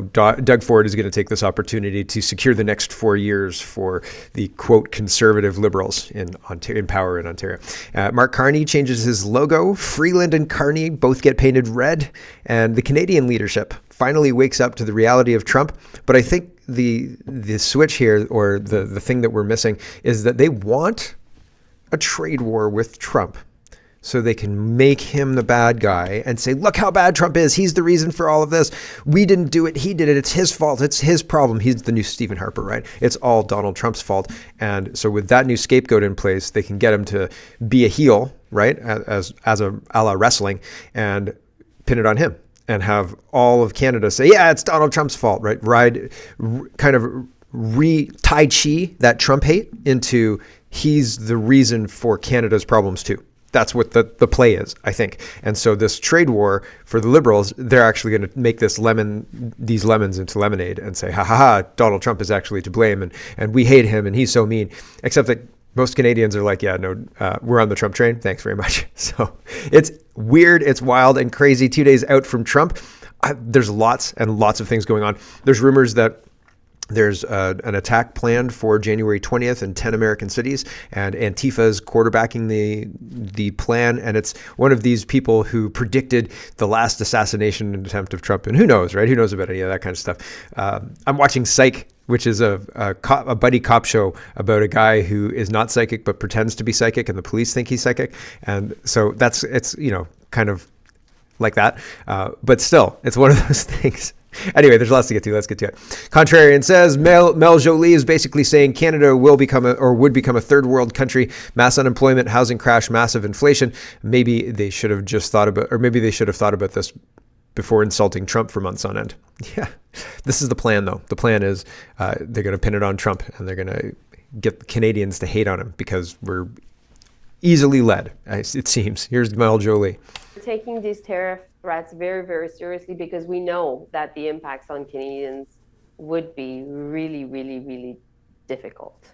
Doug Ford is going to take this opportunity to secure the next 4 years for the, quote, conservative Liberals in power in Ontario. Mark Carney changes his logo. Freeland and Carney both get painted red. And the Canadian leadership finally wakes up to the reality of Trump. But I think the switch here, or the thing that we're missing, is that they want a trade war with Trump, so they can make him the bad guy and say, look how bad Trump is. He's the reason for all of this. We didn't do it. He did it. It's his fault. It's his problem. He's the new Stephen Harper, right? It's all Donald Trump's fault. And so with that new scapegoat in place, they can get him to be a heel, right? As a la wrestling, and pin it on him and have all of Canada say, yeah, it's Donald Trump's fault, right? Kind of Tai Chi that Trump hate into he's the reason for Canada's problems too. That's what the play is, I think. And so this trade war for the Liberals, they're actually going to make these lemons into lemonade and say, ha ha ha, Donald Trump is actually to blame, and we hate him and he's so mean. Except that most Canadians are like, yeah, no, we're on the Trump train. Thanks very much. So it's weird, it's wild and crazy. 2 days out from Trump, there's lots and lots of things going on. There's rumors that there's an attack planned for January 20th in 10 American cities, and Antifa is quarterbacking the plan. And it's one of these people who predicted the last assassination attempt of Trump. And who knows, right? Who knows about any of that kind of stuff? I'm watching Psych, which is a buddy cop show about a guy who is not psychic but pretends to be psychic, and the police think he's psychic. And so it's kind of like that. But still, it's one of those things. Anyway, there's lots to get to. Let's get to it. Contrarian says Mel Jolie is basically saying Canada would become a third world country. Mass unemployment, housing crash, massive inflation. Maybe they should have thought about this before insulting Trump for months on end. Yeah, this is the plan, though. The plan is they're going to pin it on Trump, and they're going to get Canadians to hate on him because we're easily led, it seems. Here's Mel Jolie. Taking these tariff threats very, very seriously, because we know that the impacts on Canadians would be really, really, really difficult.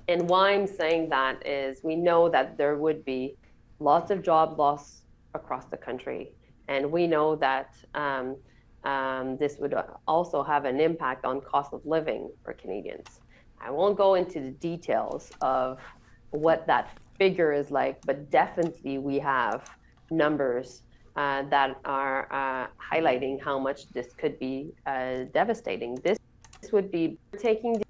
And why I'm saying that is we know that there would be lots of job loss across the country. And we know that this would also have an impact on cost of living for Canadians. I won't go into the details of what that figure is like, but definitely we have numbers that are highlighting how much this could be devastating. This would be taking.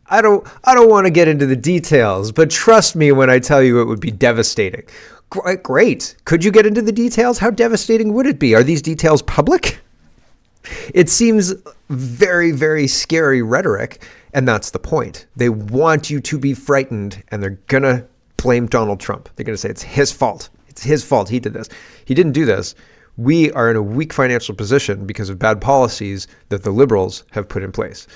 I don't want to get into the details, but trust me when I tell you it would be devastating. Great. Could you get into the details? How devastating would it be? Are these details public? It seems very, very scary rhetoric, and that's the point. They want you to be frightened, and they're going to blame Donald Trump. They're going to say it's his fault. It's his fault. He did this. He didn't do this. We are in a weak financial position because of bad policies that the Liberals have put in place.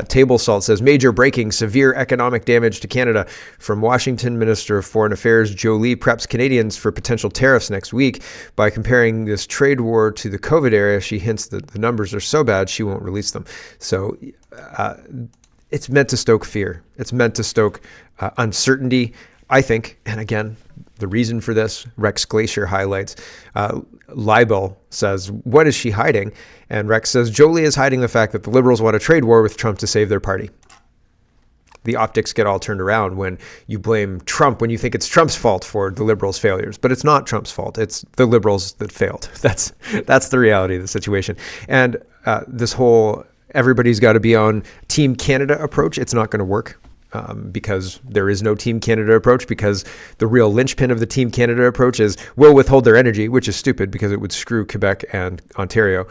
Table Salt says, major breaking, severe economic damage to Canada. From Washington, Minister of Foreign Affairs Jolie preps Canadians for potential tariffs next week. By comparing this trade war to the COVID era, she hints that the numbers are so bad she won't release them. So it's meant to stoke fear. It's meant to stoke uncertainty, I think. And again, the reason for this, Rex Glacier highlights, Libel says, what is she hiding? And Rex says, Jolie is hiding the fact that the Liberals want a trade war with Trump to save their party. The optics get all turned around when you blame Trump, when you think it's Trump's fault for the Liberals' failures. But it's not Trump's fault. It's the Liberals that failed. That's the reality of the situation. And this whole everybody's got to be on Team Canada approach, it's not going to work. Because there is no Team Canada approach, because the real linchpin of the Team Canada approach is we'll withhold their energy, which is stupid because it would screw Quebec and Ontario.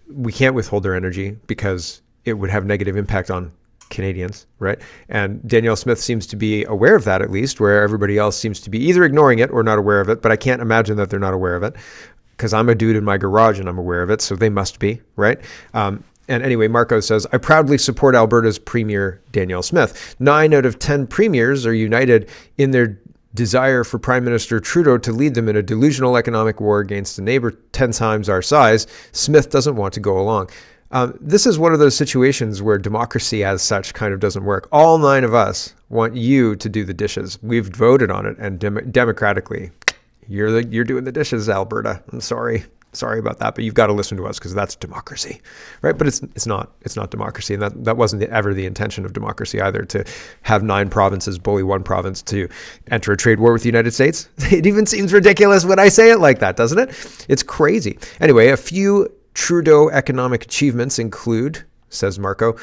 We can't withhold their energy because it would have negative impact on Canadians, right? And Danielle Smith seems to be aware of that, at least, where everybody else seems to be either ignoring it or not aware of it. But I can't imagine that they're not aware of it, because I'm a dude in my garage and I'm aware of it, so they must be, right? And anyway, Marco says, I proudly support Alberta's Premier Danielle Smith. 9 out of 10 premiers are united in their desire for Prime Minister Trudeau to lead them in a delusional economic war against a neighbor 10 times our size. Smith doesn't want to go along. This is one of those situations where democracy as such kind of doesn't work. All 9 of us want you to do the dishes. We've voted on it, and democratically, you're doing the dishes, Alberta. I'm sorry. Sorry about that, but you've got to listen to us because that's democracy, right? But it's not democracy, and that wasn't ever the intention of democracy either, to have 9 provinces bully one province to enter a trade war with the United States. It even seems ridiculous when I say it like that, doesn't it? It's crazy. Anyway, a few Trudeau economic achievements include, says Marco,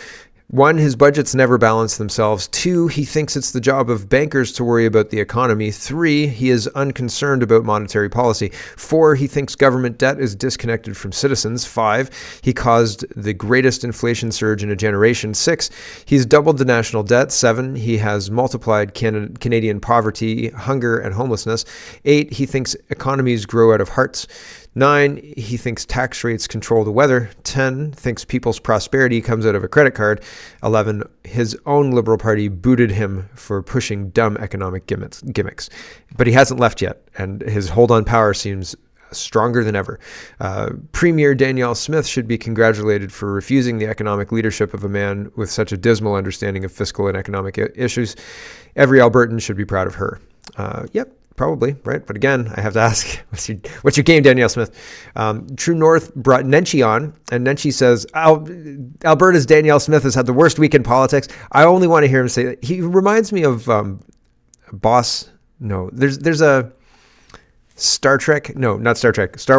1, his budgets never balance themselves. 2, he thinks it's the job of bankers to worry about the economy. 3, he is unconcerned about monetary policy. 4, he thinks government debt is disconnected from citizens. 5, he caused the greatest inflation surge in a generation. 6, he's doubled the national debt. 7, he has multiplied Canadian poverty, hunger, and homelessness. 8, he thinks economies grow out of hearts. 9, he thinks tax rates control the weather. 10, thinks people's prosperity comes out of a credit card. 11, his own Liberal Party booted him for pushing dumb economic gimmicks. But he hasn't left yet, and his hold on power seems stronger than ever. Premier Danielle Smith should be congratulated for refusing the economic leadership of a man with such a dismal understanding of fiscal and economic issues. Every Albertan should be proud of her. Yep. Probably, right? But again, I have to ask, what's your game, Danielle Smith? True North brought Nenshi on, and Nenshi says, Alberta's Danielle Smith has had the worst week in politics. I only want to hear him say that. He reminds me of there's a Star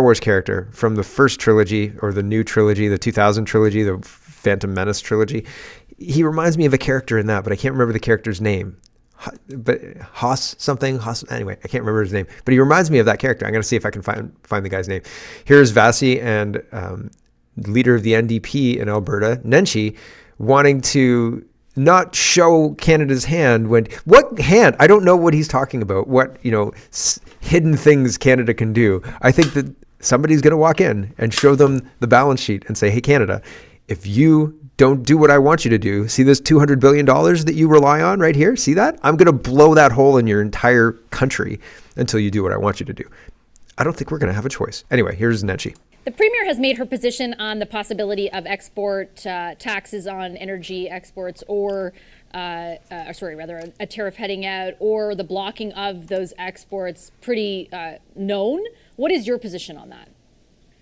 Wars character from the first trilogy, or the new trilogy, the 2000 trilogy, the Phantom Menace trilogy. He reminds me of a character in that, but I can't remember the character's name. But Haas, anyway, I can't remember his name, but he reminds me of that character. I'm going to see if I can find the guy's name. Here's Vasi and leader of the NDP in Alberta, Nenshi, wanting to not show Canada's hand. What hand? I don't know what he's talking about. What, hidden things Canada can do. I think that somebody's going to walk in and show them the balance sheet and say, hey, Canada, if you don't do what I want you to do, see this $200 billion that you rely on right here? See that? I'm going to blow that hole in your entire country until you do what I want you to do. I don't think we're going to have a choice. Anyway, here's Nenshi. The Premier has made her position on the possibility of export taxes on energy exports, or a tariff heading out, or the blocking of those exports pretty known. What is your position on that?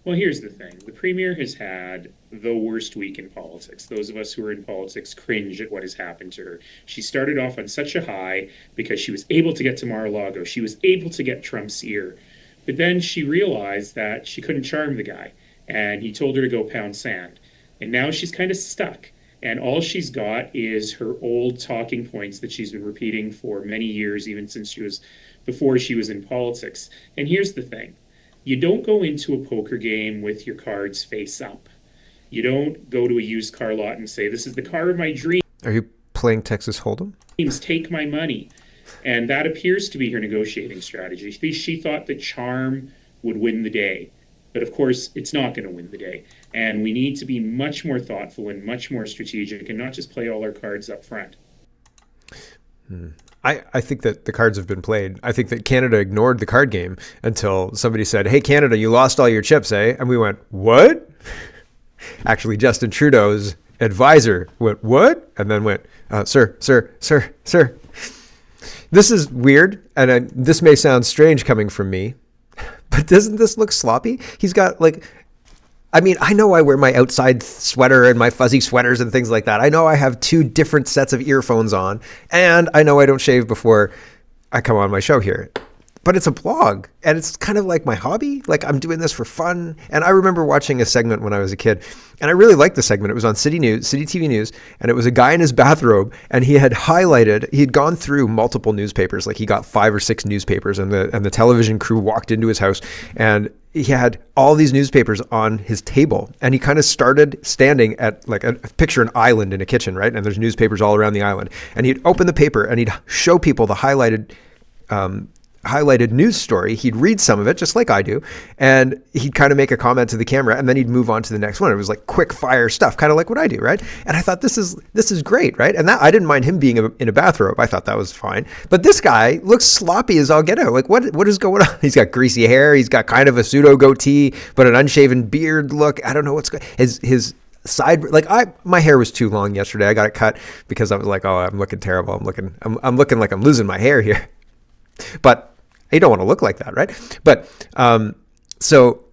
Well, here's the thing. The Premier has had the worst week in politics. Those of us who are in politics cringe at what has happened to her. She started off on such a high because she was able to get to Mar-a-Lago. She was able to get Trump's ear. But then she realized that she couldn't charm the guy, and he told her to go pound sand. And now she's kind of stuck. And all she's got is her old talking points that she's been repeating for many years, even since before she was in politics. And here's the thing. You don't go into a poker game with your cards face up. You don't go to a used car lot and say, this is the car of my dreams. Are you playing Texas Hold'em? Take my money. And that appears to be her negotiating strategy. She thought that charm would win the day. But of course, it's not going to win the day. And we need to be much more thoughtful and much more strategic and not just play all our cards up front. I think that the cards have been played. I think that Canada ignored the card game until somebody said, hey, Canada, you lost all your chips, eh? And we went, what? Actually, Justin Trudeau's advisor went, what? And then went, sir. This is weird, and this may sound strange coming from me, but doesn't this look sloppy? He's got I know I wear my outside sweater and my fuzzy sweaters and things like that. I know I have 2 different sets of earphones on, and I know I don't shave before I come on my show here. But it's a blog, and it's kind of like my hobby. Like, I'm doing this for fun. And I remember watching a segment when I was a kid, and I really liked the segment. It was on City TV News, and it was a guy in his bathrobe, and he had gone through multiple newspapers. Like, he got 5 or 6 newspapers, and the television crew walked into his house, and he had all these newspapers on his table, and he kind of started standing at, like, picture an island in a kitchen, right? And there's newspapers all around the island. And he'd open the paper, and he'd show people the highlighted news story. He'd read some of it, just like I do, and he'd kind of make a comment to the camera, and then he'd move on to the next one. It was like quick fire stuff, kind of like what I do, right? And I thought, this is great, right? And that, I didn't mind him being in a bathrobe. I thought that was fine. But this guy looks sloppy as all get out. Like, what is going on? He's got greasy hair. He's got kind of a pseudo goatee, but an unshaven beard look. I don't know what's going. His side, like, my hair was too long yesterday. I got it cut because I was like, oh, I'm looking terrible. I'm looking like I'm losing my hair here. But you don't want to look like that, right? But so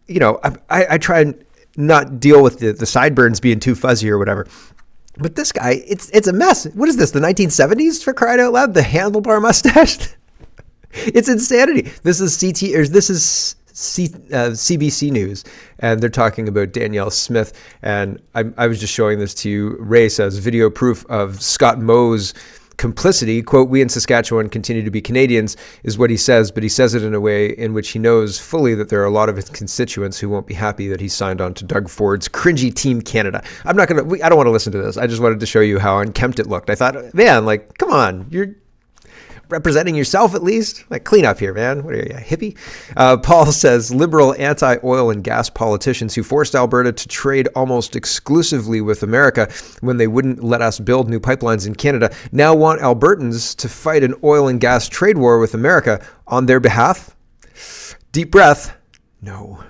I try and not deal with the sideburns being too fuzzy or whatever. But this guy, it's a mess. What is this, the 1970s, for crying out loud? The handlebar mustache? It's insanity. This is CBC News, and they're talking about Danielle Smith. And I was just showing this to you. Ray says, video proof of Scott Moe's complicity, quote, "We in Saskatchewan continue to be Canadians," is what he says, but he says it in a way in which he knows fully that there are a lot of his constituents who won't be happy that he signed on to Doug Ford's cringy Team Canada. I don't want to listen to this. I just wanted to show you how unkempt it looked. I thought, man, like, come on, you're representing yourself at least. Like, clean up here, man. What are you, a hippie? Paul says, liberal anti-oil and gas politicians who forced Alberta to trade almost exclusively with America when they wouldn't let us build new pipelines in Canada now want Albertans to fight an oil and gas trade war with America on their behalf. Deep breath. No,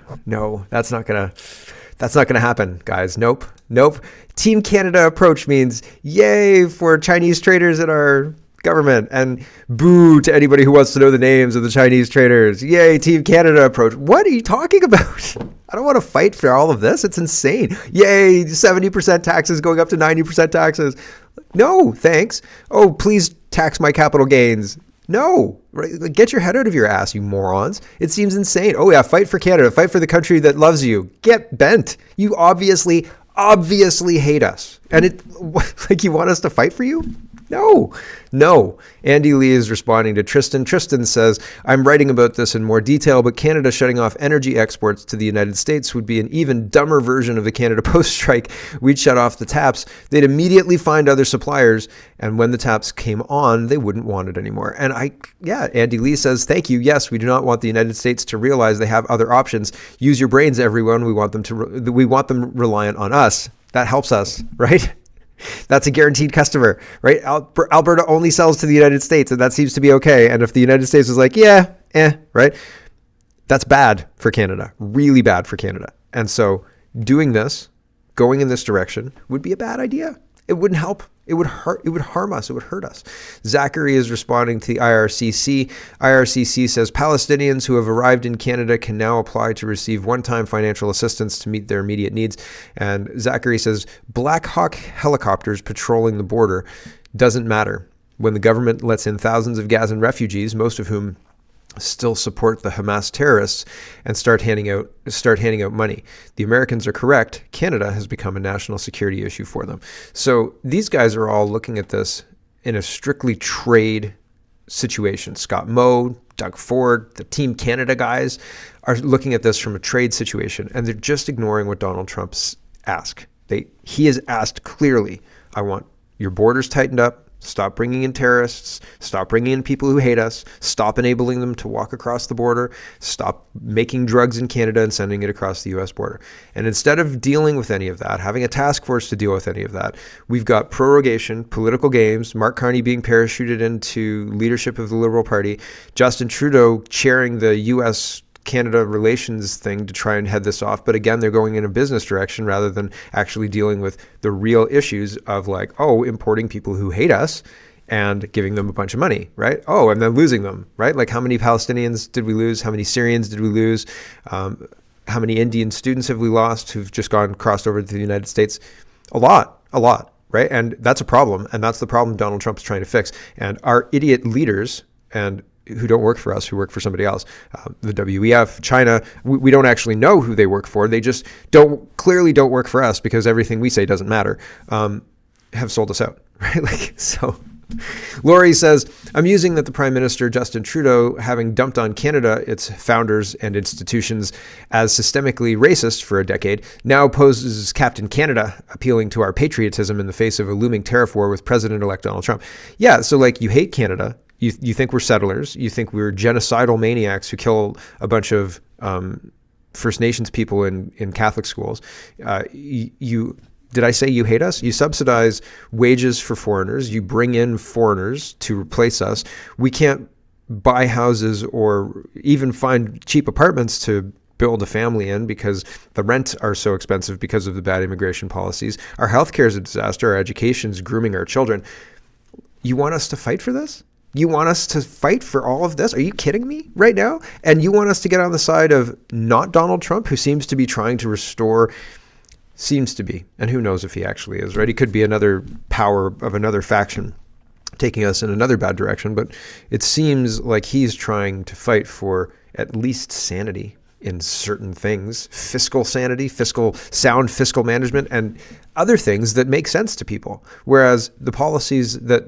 that's not gonna happen, guys. Nope. Team Canada approach means yay for Chinese traders in our government, and boo to anybody who wants to know the names of the Chinese traders. Yay, Team Canada approach. What are you talking about? I don't want to fight for all of this. It's insane. Yay, 70% taxes going up to 90% taxes. No, thanks. Oh, please tax my capital gains. No, right? Get your head out of your ass, you morons. It seems insane. Oh yeah, fight for Canada. Fight for the country that loves you. Get bent. You obviously hate us. And like, you want us to fight for you? No. Andy Lee is responding to Tristan. Tristan says, I'm writing about this in more detail, but Canada shutting off energy exports to the United States would be an even dumber version of the Canada Post strike. We'd shut off the taps. They'd immediately find other suppliers. And when the taps came on, they wouldn't want it anymore. And Andy Lee says, thank you. Yes, we do not want the United States to realize they have other options. Use your brains, everyone. We want them reliant on us. That helps us, right? That's a guaranteed customer, right? Alberta only sells to the United States, and that seems to be okay. And if the United States is like, right? That's bad for Canada, really bad for Canada. And so going in this direction would be a bad idea. It wouldn't help. It would hurt. It would harm us. It would hurt us. Zachary is responding to the IRCC. IRCC says Palestinians who have arrived in Canada can now apply to receive one-time financial assistance to meet their immediate needs. And Zachary says Black Hawk helicopters patrolling the border doesn't matter. When the government lets in thousands of Gazan refugees, most of whom still support the Hamas terrorists, and start handing out money. The Americans are correct. Canada has become a national security issue for them. So these guys are all looking at this in a strictly trade situation. Scott Moe, Doug Ford, the Team Canada guys are looking at this from a trade situation, and they're just ignoring what Donald Trump's asked. He has asked clearly, I want your borders tightened up. Stop bringing in terrorists. Stop bringing in people who hate us. Stop enabling them to walk across the border. Stop making drugs in Canada and sending it across the U.S. border. And instead of dealing with any of that, having a task force to deal with any of that, we've got prorogation, political games, Mark Carney being parachuted into leadership of the Liberal Party, Justin Trudeau chairing the U.S. Canada relations thing to try and head this off. But again, they're going in a business direction rather than actually dealing with the real issues of importing people who hate us and giving them a bunch of money, right? Oh, and then losing them, right? Like, how many Palestinians did we lose? How many Syrians did we lose? How many Indian students have we lost who've just crossed over to the United States? A lot, right? And that's a problem. And that's the problem Donald Trump's trying to fix. And our idiot leaders and who don't work for us, who work for somebody else. The WEF, China, we don't actually know who they work for. They just clearly don't work for us because everything we say doesn't matter, have sold us out, right? So Lori says, I'm using that the Prime Minister, Justin Trudeau, having dumped on Canada, its founders and institutions as systemically racist for a decade, now poses Captain Canada, appealing to our patriotism in the face of a looming tariff war with President-elect Donald Trump. Yeah, so you hate Canada. You think we're settlers. You think we're genocidal maniacs who kill a bunch of First Nations people in Catholic schools. Did I say you hate us? You subsidize wages for foreigners. You bring in foreigners to replace us. We can't buy houses or even find cheap apartments to build a family in because the rents are so expensive because of the bad immigration policies. Our healthcare is a disaster. Our education is grooming our children. You want us to fight for this? You want us to fight for all of this? Are you kidding me right now? And you want us to get on the side of not Donald Trump, who seems to be trying to restore, and who knows if he actually is, right? He could be another power of another faction taking us in another bad direction, but it seems like he's trying to fight for at least sanity in certain things, fiscal sanity, sound fiscal management, and other things that make sense to people. Whereas the policies that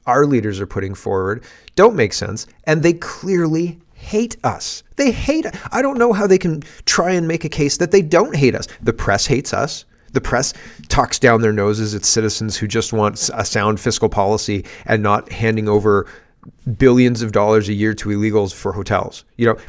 our leaders are putting forward don't make sense, and they clearly hate us. They hate us. I don't know how they can try and make a case that they don't hate us. The press hates us. The press talks down their noses at citizens who just want a sound fiscal policy and not handing over billions of dollars a year to illegals for hotels.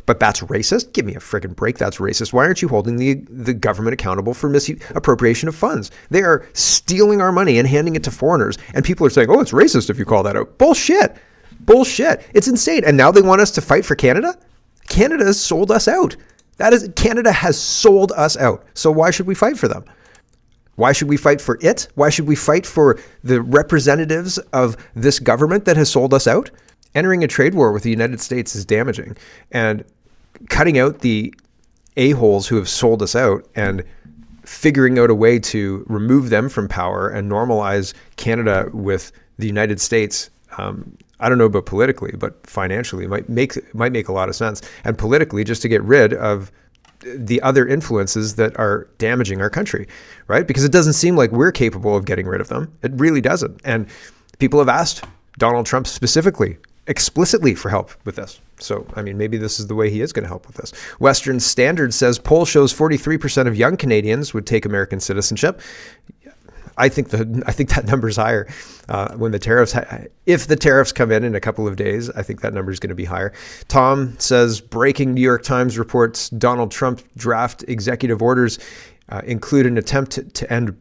But that's racist? Give me a freaking break. That's racist. Why aren't you holding the government accountable for misappropriation of funds? They are stealing our money and handing it to foreigners. And people are saying, oh, it's racist if you call that out. Bullshit. It's insane. And now they want us to fight for Canada? Canada has sold us out. Canada has sold us out. So why should we fight for them? Why should we fight for it? Why should we fight for the representatives of this government that has sold us out? Entering a trade war with the United States is damaging, and cutting out the a-holes who have sold us out and figuring out a way to remove them from power and normalize Canada with the United States, I don't know about politically, but financially might make a lot of sense. And politically, just to get rid of the other influences that are damaging our country, right? Because it doesn't seem like we're capable of getting rid of them. It really doesn't. And people have asked Donald Trump explicitly for help with this. So, maybe this is the way he is going to help with this. Western Standard says poll shows 43% of young Canadians would take American citizenship. I think that number's higher if the tariffs come in a couple of days. I think that number is going to be higher. Tom says breaking New York Times reports Donald Trump draft executive orders include an attempt to end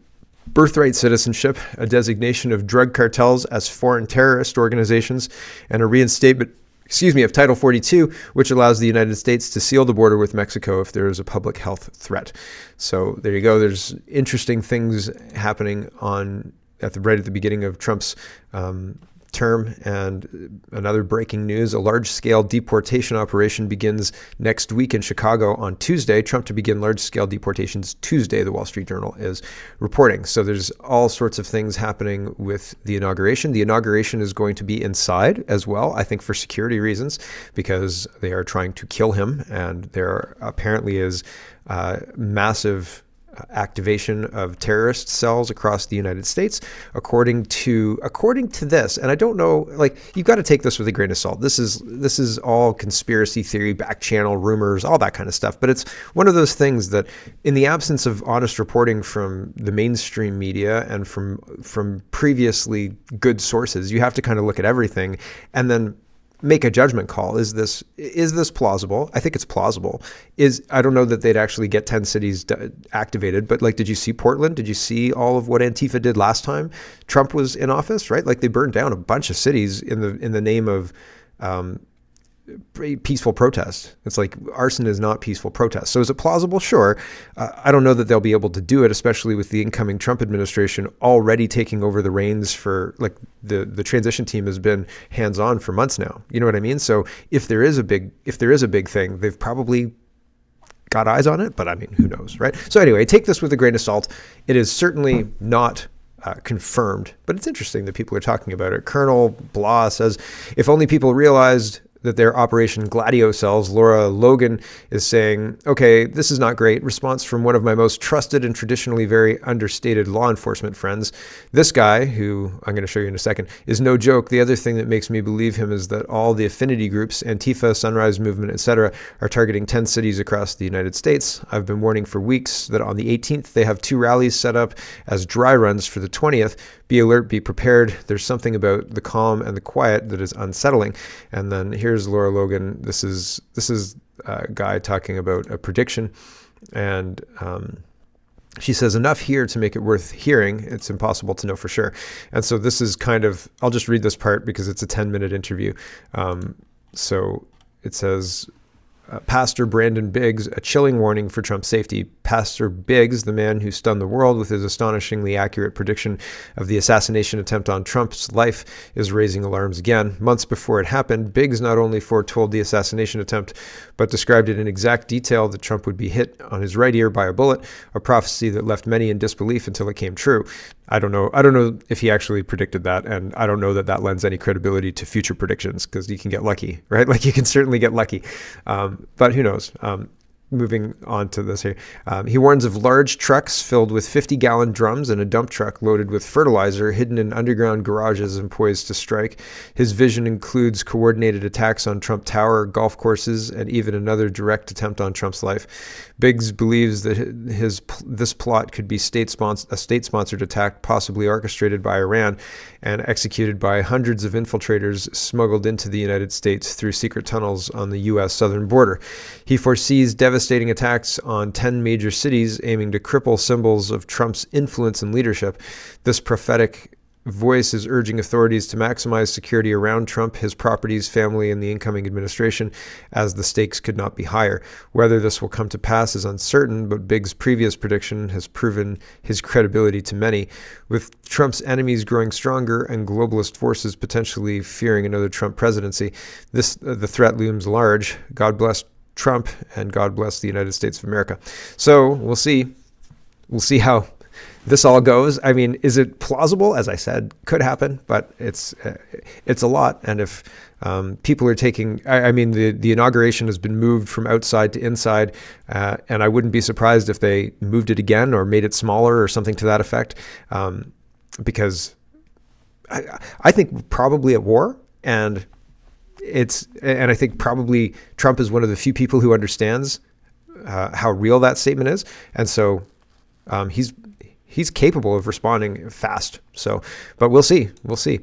birthright citizenship, a designation of drug cartels as foreign terrorist organizations, and a reinstatement of Title 42, which allows the United States to seal the border with Mexico if there is a public health threat. So there you go. There's interesting things happening right at the beginning of Trump's term. And another breaking news, a large-scale deportation operation begins next week in Chicago on Tuesday. Trump to begin large-scale deportations Tuesday, the Wall Street Journal is reporting. So there's all sorts of things happening with the inauguration. The inauguration is going to be inside as well, I think for security reasons, because they are trying to kill him. And there apparently is massive activation of terrorist cells across the United States, according to this. And I don't know, you've got to take this with a grain of salt. This is all conspiracy theory, back channel rumors, all that kind of stuff. But it's one of those things that, in the absence of honest reporting from the mainstream media and from previously good sources, you have to kind of look at everything and then make a judgment call. Is this plausible? I think it's plausible. I don't know that they'd actually get 10 cities activated, but did you see Portland? Did you see all of what Antifa did last time Trump was in office, right? They burned down a bunch of cities in the name of peaceful protest. It's arson is not peaceful protest. So is it plausible? Sure. I don't know that they'll be able to do it, especially with the incoming Trump administration already taking over the reins for the transition team has been hands-on for months now. You know what I mean? So if there is a big thing, they've probably got eyes on it, but who knows, right? So anyway, take this with a grain of salt. It is certainly not confirmed, but it's interesting that people are talking about it. Colonel Blah says, if only people realized that their Operation Gladio cells. Laura Logan is saying, okay, this is not great. Response from one of my most trusted and traditionally very understated law enforcement friends. This guy, who I'm going to show you in a second, is no joke. The other thing that makes me believe him is that all the affinity groups, Antifa, Sunrise Movement, etc., are targeting 10 cities across the United States. I've been warning for weeks that on the 18th, they have 2 rallies set up as dry runs for the 20th. Be alert, be prepared. There's something about the calm and the quiet that is unsettling. And then here's Laura Logan. This is a guy talking about a prediction. And she says, enough here to make it worth hearing. It's impossible to know for sure. And so this is I'll just read this part because it's a 10-minute interview. So it says, Pastor Brandon Biggs a chilling warning for Trump's safety. Pastor Biggs, the man who stunned the world with his astonishingly accurate prediction of the assassination attempt on Trump's life, is raising alarms again. Months before it happened, Biggs not only foretold the assassination attempt, but described it in exact detail that Trump would be hit on his right ear by a bullet, a prophecy that left many in disbelief until it came true. I don't know if he actually predicted that, and I don't know that lends any credibility to future predictions, because you can get lucky, right? Like, you can certainly get lucky. But who knows? Moving on to this here. He warns of large trucks filled with 50-gallon drums and a dump truck loaded with fertilizer hidden in underground garages and poised to strike. His vision includes coordinated attacks on Trump Tower, golf courses, and even another direct attempt on Trump's life. Biggs believes that this plot could be a state-sponsored attack, possibly orchestrated by Iran and executed by hundreds of infiltrators smuggled into the United States through secret tunnels on the U.S. southern border. He foresees devastating attacks on 10 major cities, aiming to cripple symbols of Trump's influence and leadership. This prophetic voice is urging authorities to maximize security around Trump, his properties, family, and the incoming administration, as the stakes could not be higher. Whether this will come to pass is uncertain, but Biggs' previous prediction has proven his credibility to many. With Trump's enemies growing stronger and globalist forces potentially fearing another Trump presidency, the threat looms large. God bless Trump, and God bless the United States of America. So we'll see. We'll see how this all goes. I mean, is it plausible? As I said, could happen, but it's a lot. And if people are taking, I mean, the inauguration has been moved from outside to inside, and I wouldn't be surprised if they moved it again or made it smaller or something to that effect, because I think we're probably at war, and I think probably Trump is one of the few people who understands how real that statement is, and so he's capable of responding fast. So, but we'll see. We'll see.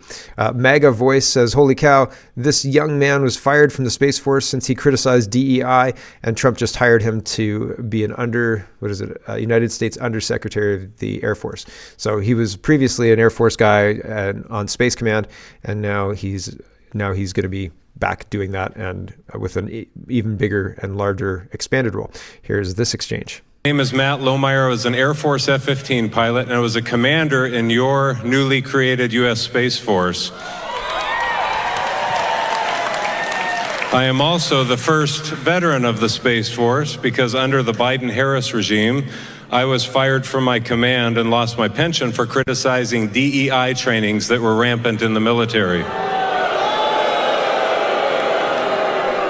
MAGA Voice says, "Holy cow, this young man was fired from the Space Force since he criticized DEI, and Trump just hired him to be United States Undersecretary of the Air Force." So he was previously an Air Force guy on Space Command, and now he's going to be back doing that, and with an even bigger and larger expanded role. Here's this exchange. My name is Matt Lohmeyer. I was an Air Force F-15 pilot, and I was a commander in your newly created U.S. Space Force. I am also the first veteran of the Space Force, because under the Biden-Harris regime, I was fired from my command and lost my pension for criticizing DEI trainings that were rampant in the military.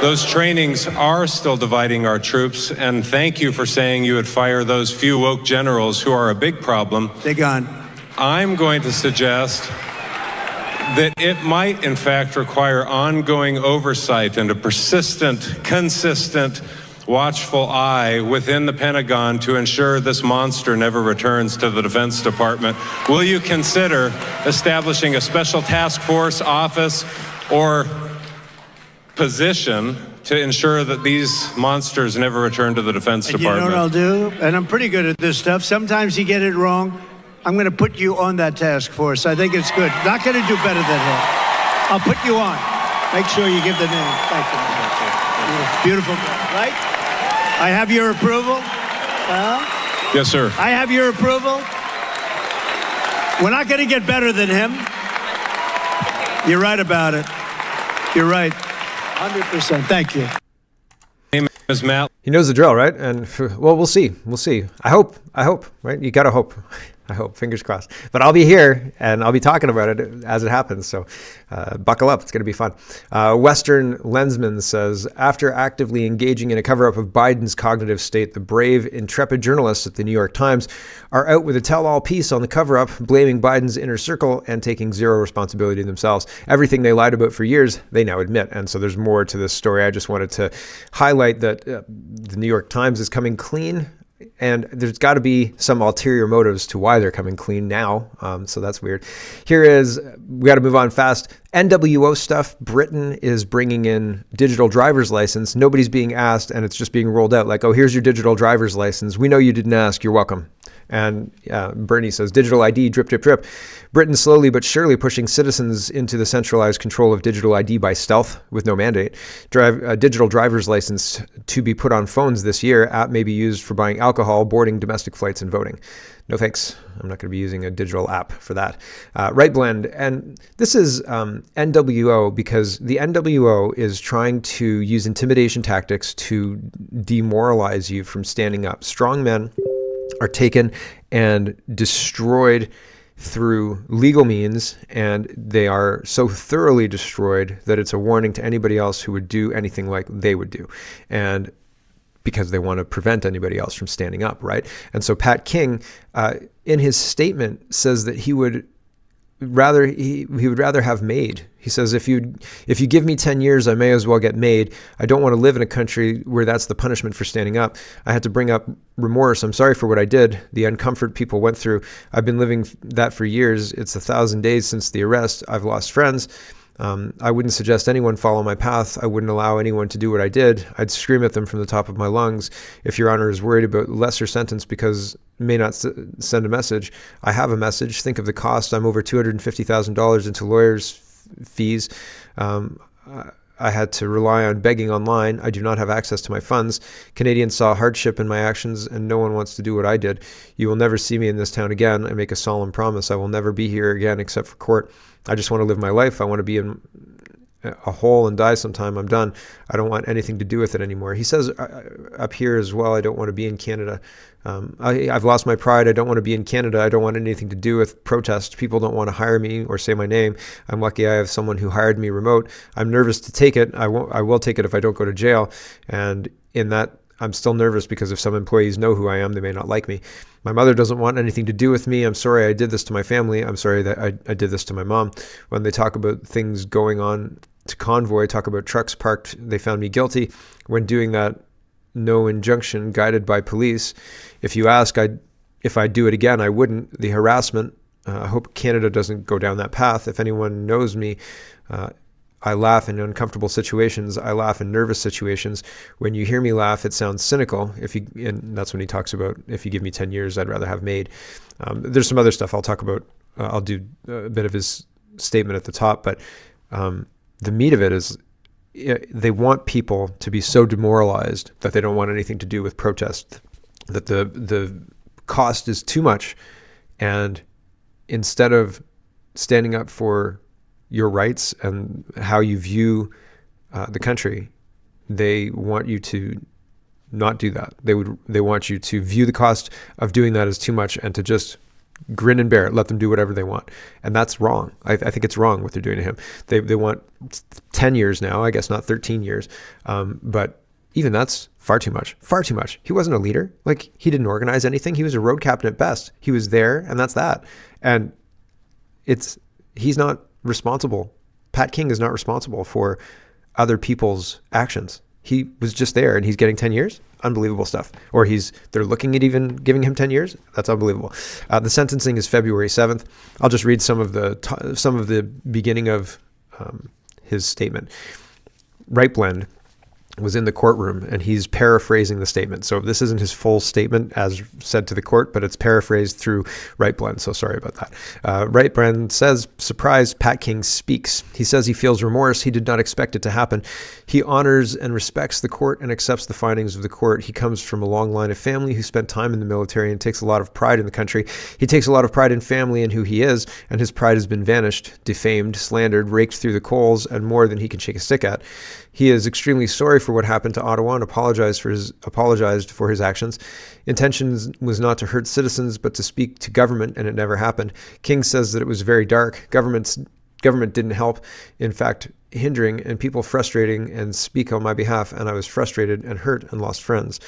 Those trainings are still dividing our troops, and thank you for saying you would fire those few woke generals who are a big problem. They're gone. I'm going to suggest that it might, in fact, require ongoing oversight and a persistent, consistent, watchful eye within the Pentagon to ensure this monster never returns to the Defense Department. Will you consider establishing a special task force, office, or position to ensure that these monsters never return to the Defense Department? You know what I'll do? And I'm pretty good at this stuff. Sometimes you get it wrong. I'm going to put you on that task force. I think it's good. Not going to do better than him. I'll put you on. Make sure you give the name. Thank you. Beautiful, right? I have your approval. Yes, sir. I have your approval. We're not going to get better than him. You're right about it. You're right. 100%. Thank you. My name is Matt. He knows the drill, right? And well, we'll see. We'll see. I hope, right? You got to hope. I hope, fingers crossed. But I'll be here, and I'll be talking about it as it happens. So buckle up. It's going to be fun. Western Lensman says, after actively engaging in a cover-up of Biden's cognitive state, the brave, intrepid journalists at the New York Times are out with a tell-all piece on the cover-up, blaming Biden's inner circle and taking zero responsibility themselves. Everything they lied about for years, they now admit. And so there's more to this story. I just wanted to highlight that the New York Times is coming clean. And there's got to be some ulterior motives to why they're coming clean now. So that's weird. We got to move on fast. NWO stuff. Britain is bringing in digital driver's license. Nobody's being asked, and it's just being rolled out like, oh, here's your digital driver's license. We know you didn't ask. You're welcome. And Bernie says, digital ID, drip, drip, drip. Britain slowly but surely pushing citizens into the centralized control of digital ID by stealth with no mandate. Digital driver's license to be put on phones this year. App may be used for buying alcohol, boarding domestic flights, and voting. No thanks. I'm not going to be using a digital app for that. Right blend. And this is NWO because the NWO is trying to use intimidation tactics to demoralize you from standing up. Strong men are taken and destroyed through legal means, and they are so thoroughly destroyed that it's a warning to anybody else who would do anything like they would do. And because they want to prevent anybody else from standing up, right? And so Pat King, in his statement, says that he would rather have MAID. He says, if you give me 10 years, I may as well get MAID. I don't want to live in a country where that's the punishment for standing up. I had to bring up remorse. I'm sorry for what I did. The uncomfort people went through. I've been living that for years. It's 1,000 days since the arrest. I've lost friends. I wouldn't suggest anyone follow my path. I wouldn't allow anyone to do what I did. I'd scream at them from the top of my lungs. If Your Honor is worried about lesser sentence because may not send a message, I have a message. Think of the cost. I'm over $250,000 into lawyers' fees. I had to rely on begging online. I do not have access to my funds. Canadians saw hardship in my actions, and no one wants to do what I did. You will never see me in this town again. I make a solemn promise. I will never be here again except for court. I just want to live my life. I want to be in a hole and die sometime. I'm done. I don't want anything to do with it anymore. He says up here as well, I don't want to be in Canada. I've lost my pride. I don't want to be in Canada. I don't want anything to do with protest. People don't want to hire me or say my name. I'm lucky I have someone who hired me remote. I'm nervous to take it. I will take it if I don't go to jail. And in that, I'm still nervous because if some employees know who I am, they may not like me. My mother doesn't want anything to do with me. I'm sorry I did this to my family. I'm sorry that I did this to my mom. When they talk about things going on to convoy, talk about trucks parked, they found me guilty. When doing that, no injunction, guided by police. If you ask if I'd do it again, I wouldn't. The harassment, I hope Canada doesn't go down that path. If anyone knows me, I laugh in uncomfortable situations. I laugh in nervous situations. When you hear me laugh, it sounds cynical. And that's when he talks about, if you give me 10 years, I'd rather have MAID. There's some other stuff I'll talk about. I'll do a bit of his statement at the top, but the meat of it is they want people to be so demoralized that they don't want anything to do with protest, that the cost is too much. And instead of standing up for your rights and how you view the country, they want you to not do that. They want you to view the cost of doing that as too much and to just grin and bear it, let them do whatever they want. And that's wrong. I think it's wrong what they're doing to him. They want 10 years now, I guess not 13 years. But even that's far too much. He wasn't a leader. Like, he didn't organize anything. He was a road captain at best. He was there, and that's that. And he's not responsible. Pat King is not responsible for other people's actions. He was just there, and he's getting 10 years. Unbelievable stuff. Or they're looking at even giving him 10 years. That's unbelievable. The sentencing is February 7th. I'll just read some of the beginning of his statement. Right blend was in the courtroom, and he's paraphrasing the statement. So this isn't his full statement as said to the court, but it's paraphrased through Right blend. So sorry about that. Right blend says, surprise, Pat King speaks. He says he feels remorse. He did not expect it to happen. He honors and respects the court and accepts the findings of the court. He comes from a long line of family who spent time in the military and takes a lot of pride in the country. He takes a lot of pride in family and who he is, and his pride has been vanished, defamed, slandered, raked through the coals, and more than he can shake a stick at. He is extremely sorry for what happened to Ottawa and apologized for his actions. Intention was not to hurt citizens, but to speak to government, and it never happened. King says that it was very dark. Government didn't help, in fact, hindering, and people frustrating and speak on my behalf, and I was frustrated and hurt and lost friends.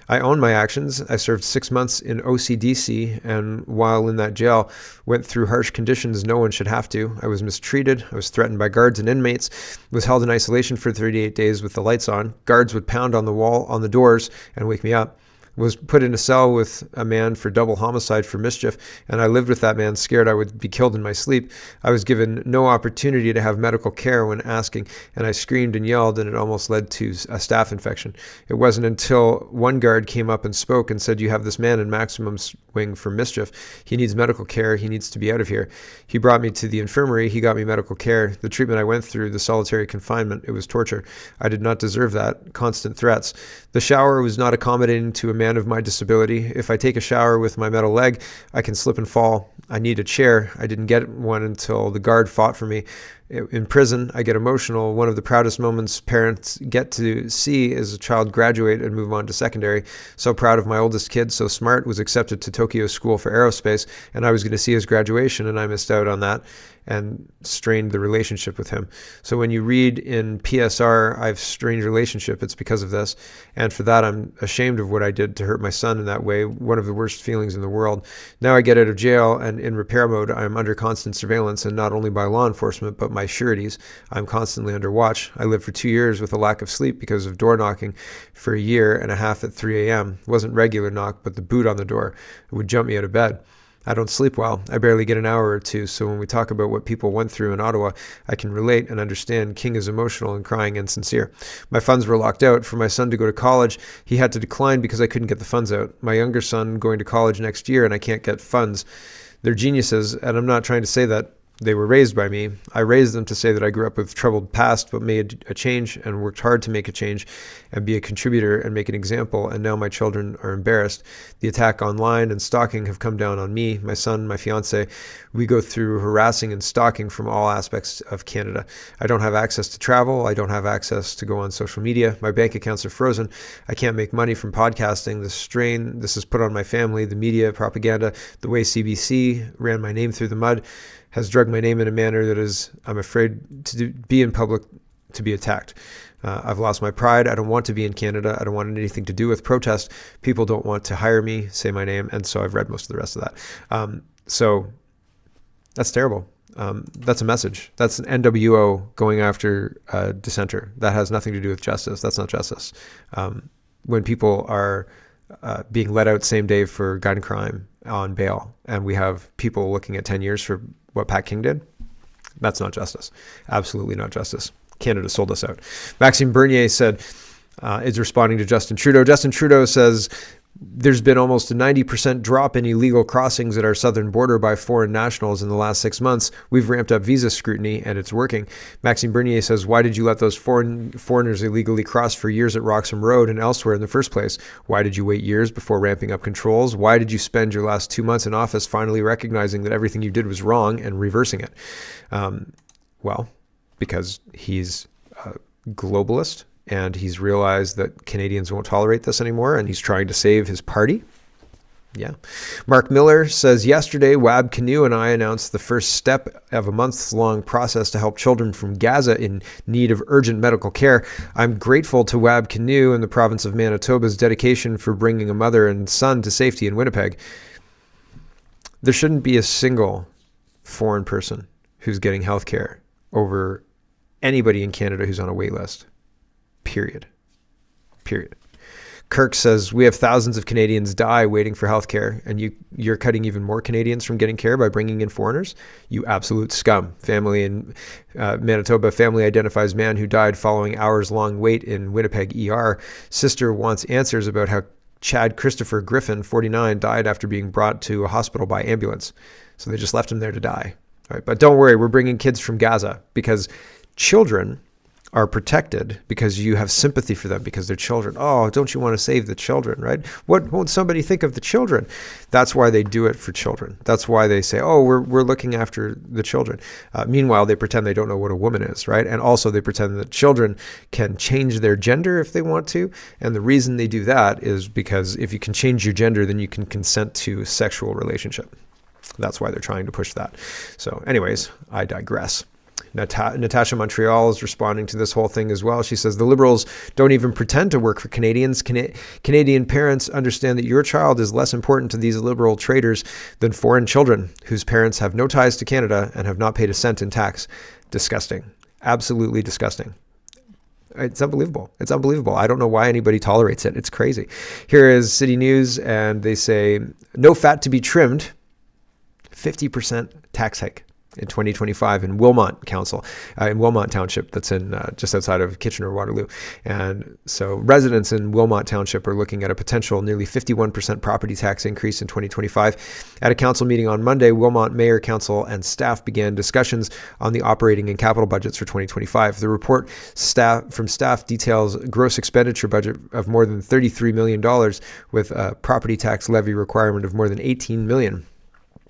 I own my actions. I served 6 months in OCDC, and while in that jail, went through harsh conditions no one should have to. I was mistreated. I was threatened by guards and inmates. Was held in isolation for 38 days with the lights on. Guards would pound on the wall, on the doors, and wake me up. was put in a cell with a man for double homicide for mischief, and I lived with that man scared I would be killed in my sleep. I was given no opportunity to have medical care when asking, and I screamed and yelled, and it almost led to a staph infection. It wasn't until one guard came up and spoke and said, "You have this man in maximum wing for mischief. He needs medical care. He needs to be out of here." He brought me to the infirmary. He got me medical care. The treatment I went through, the solitary confinement, it was torture. I did not deserve that. Constant threats. The shower was not accommodating to a man of my disability. If I take a shower with my metal leg, I can slip and fall. I need a chair. I didn't get one until the guard fought for me. In prison, I get emotional. One of the proudest moments parents get to see is a child graduate and move on to secondary. So proud of my oldest kid, so smart, was accepted to Tokyo School for Aerospace, and I was going to see his graduation, and I missed out on that and strained the relationship with him. So when you read in PSR, I've strained relationship, it's because of this. And for that, I'm ashamed of what I did to hurt my son in that way, one of the worst feelings in the world. Now I get out of jail, and in repair mode, I'm under constant surveillance, and not only by law enforcement, but my sureties. I'm constantly under watch. I lived for 2 years with a lack of sleep because of door knocking for a year and a half at 3 a.m. It wasn't regular knock, but the boot on the door. It would jump me out of bed. I don't sleep well. I barely get an hour or two. So when we talk about what people went through in Ottawa, I can relate and understand. King is emotional and crying and sincere. My funds were locked out. For my son to go to college, he had to decline because I couldn't get the funds out. My younger son going to college next year, and I can't get funds. They're geniuses, and I'm not trying to say that they were raised by me. I raised them to say that I grew up with troubled past, but made a change and worked hard to make a change and be a contributor and make an example. And now my children are embarrassed. The attack online and stalking have come down on me, my son, my fiance. We go through harassing and stalking from all aspects of Canada. I don't have access to travel. I don't have access to go on social media. My bank accounts are frozen. I can't make money from podcasting. The strain this has put on my family, the media, propaganda, the way CBC ran my name through the mud, has drugged my name in a manner that is, I'm afraid to be in public, to be attacked. I've lost my pride. I don't want to be in Canada. I don't want anything to do with protest. People don't want to hire me, say my name, and so I've read most of the rest of that. So that's terrible. That's a message. That's an NWO going after a dissenter. That has nothing to do with justice. That's not justice. When people are being let out same day for gun crime on bail, and we have people looking at 10 years for what Pat King did, that's not justice. Absolutely not justice. Canada sold us out. Maxime Bernier said, is responding to Justin Trudeau. Justin Trudeau says, there's been almost a 90% drop in illegal crossings at our southern border by foreign nationals in the last 6 months. We've ramped up visa scrutiny, and it's working. Maxime Bernier says, why did you let those foreigners illegally cross for years at Roxham Road and elsewhere in the first place? Why did you wait years before ramping up controls? Why did you spend your last 2 months in office finally recognizing that everything you did was wrong and reversing it? Well, because he's a globalist, and he's realized that Canadians won't tolerate this anymore, and he's trying to save his party. Yeah. Mark Miller says, yesterday, Wab Canoe and I announced the first step of a months-long process to help children from Gaza in need of urgent medical care. I'm grateful to Wab Canoe and the province of Manitoba's dedication for bringing a mother and son to safety in Winnipeg. There shouldn't be a single foreign person who's getting health care over anybody in Canada who's on a wait list. Period. Kirk says, we have thousands of Canadians die waiting for healthcare, and you're cutting even more Canadians from getting care by bringing in foreigners? You absolute scum. Family in Manitoba, family identifies man who died following hours-long wait in Winnipeg ER. Sister wants answers about how Chad Christopher Griffin, 49, died after being brought to a hospital by ambulance. So they just left him there to die. All right, but don't worry, we're bringing kids from Gaza because children are protected because you have sympathy for them because they're children. Oh, don't you want to save the children, right? What won't somebody think of the children? That's why they do it for children. That's why they say, oh, we're looking after the children. Meanwhile, they pretend they don't know what a woman is, right? And also they pretend that children can change their gender if they want to. And the reason they do that is because if you can change your gender, then you can consent to sexual relationship. That's why they're trying to push that. So anyways, I digress. Natasha Montreal is responding to this whole thing as well. She says, the Liberals don't even pretend to work for Canadians. Canadian parents understand that your child is less important to these Liberal traitors than foreign children whose parents have no ties to Canada and have not paid a cent in tax. Disgusting. Absolutely disgusting. It's unbelievable. It's unbelievable. I don't know why anybody tolerates it. It's crazy. Here is City News, and they say, no fat to be trimmed, 50% tax hike in 2025 in Wilmot Council, in Wilmot Township, that's in just outside of Kitchener-Waterloo. And so residents in Wilmot Township are looking at a potential nearly 51% property tax increase in 2025. At a council meeting on Monday, Wilmot Mayor, Council, and staff began discussions on the operating and capital budgets for 2025. The report from staff details gross expenditure budget of more than $33 million with a property tax levy requirement of more than $18 million.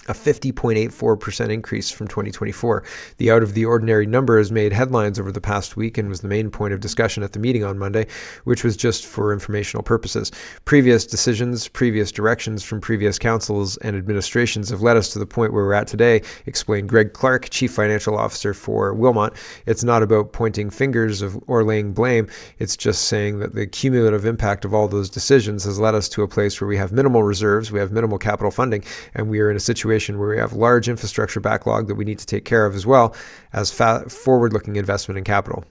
A 50.84% increase from 2024. The out-of-the-ordinary number has made headlines over the past week and was the main point of discussion at the meeting on Monday, which was just for informational purposes. Previous decisions, previous directions from previous councils and administrations have led us to the point where we're at today, explained Greg Clark, Chief Financial Officer for Wilmot. It's not about pointing fingers or laying blame. It's just saying that the cumulative impact of all those decisions has led us to a place where we have minimal reserves, we have minimal capital funding, and we are in a situation where we have large infrastructure backlog that we need to take care of, as well as forward-looking investment in capital.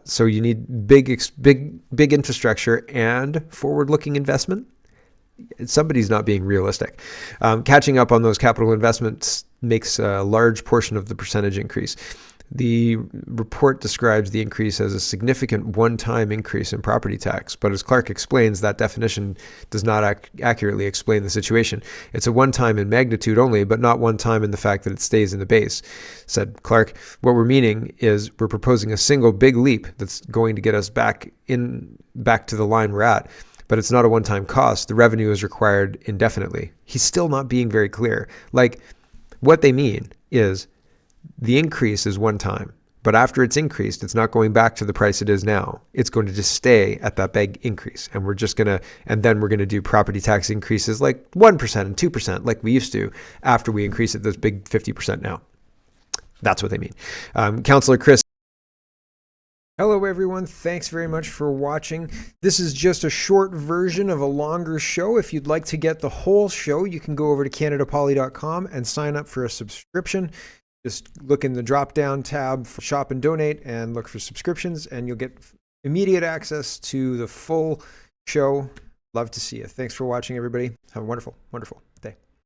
So you need big infrastructure and forward-looking investment. Somebody's not being realistic. Catching up on those capital investments makes a large portion of the percentage increase. The report describes the increase as a significant one-time increase in property tax, but as Clark explains, that definition does not accurately explain the situation. It's a one-time in magnitude only, but not one-time in the fact that it stays in the base. Said Clark, what we're meaning is we're proposing a single big leap that's going to get us back to the line we're at, but it's not a one-time cost. The revenue is required indefinitely. He's still not being very clear. Like, what they mean is, the increase is one time, but after it's increased, it's not going back to the price it is now. It's going to just stay at that big increase. And then we're going to do property tax increases like 1% and 2% like we used to after we increase it, those big 50% now. That's what they mean. Councillor Chris. Hello, everyone. Thanks very much for watching. This is just a short version of a longer show. If you'd like to get the whole show, you can go over to CanadaPoly.com and sign up for a subscription. Just look in the drop-down tab for Shop and Donate and look for subscriptions, and you'll get immediate access to the full show. Love to see you. Thanks for watching, everybody. Have a wonderful, wonderful